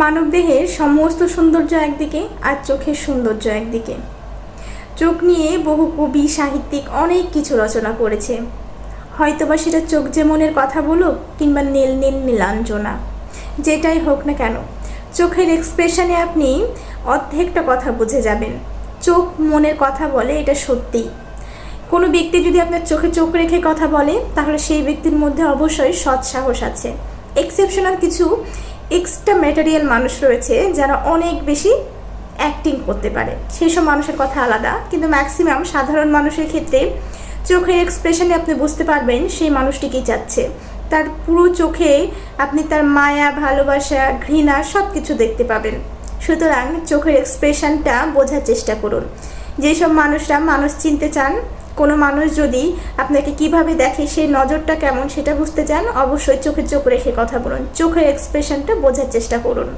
মানবদেহের সমস্ত সৌন্দর্য একদিকে আর চোখের সৌন্দর্য একদিকে। চোখ নিয়ে বহু কবি সাহিত্যিক অনেক কিছু রচনা করেছে, হয়তোবা সেটা চোখ যে মনের কথা বলুক কিংবা নীল নীল নীলাঞ্জনা, যেটাই হোক না কেন চোখের এক্সপ্রেশনে আপনি অর্ধেকটা কথা বুঝে যাবেন। চোখ মনের কথা বলে, এটা সত্যি। কোনো ব্যক্তি যদি আপনার চোখে চোখ রেখে কথা বলে তাহলে সেই ব্যক্তির মধ্যে অবশ্যই সৎ সাহস আছে। এক্সেপশনাল কিছু এক্সট্রা ম্যাটেরিয়াল মানুষ রয়েছে যারা অনেক বেশি অ্যাক্টিং করতে পারে, সেই সব মানুষের কথা আলাদা, কিন্তু ম্যাক্সিমাম সাধারণ মানুষের ক্ষেত্রে চোখের এক্সপ্রেশনে আপনি বুঝতে পারবেন সেই মানুষটি কী চাচ্ছে। তার পুরো চোখে আপনি তার মায়া, ভালোবাসা, ঘৃণা সব কিছু দেখতে পাবেন। সুতরাং চোখের এক্সপ্রেশনটা বোঝার চেষ্টা করুন। যেসব মানুষরা মানুষ চিনতে চান, কোনো মানুষ যদি আপনাকে কিভাবে দেখে, সেই নজরটা কেমন সেটা বুঝতে চান, অবশ্যই চোখে চোখ রেখে কথা বলুন। চোখের এক্সপ্রেশনটা বোঝার চেষ্টা করুন।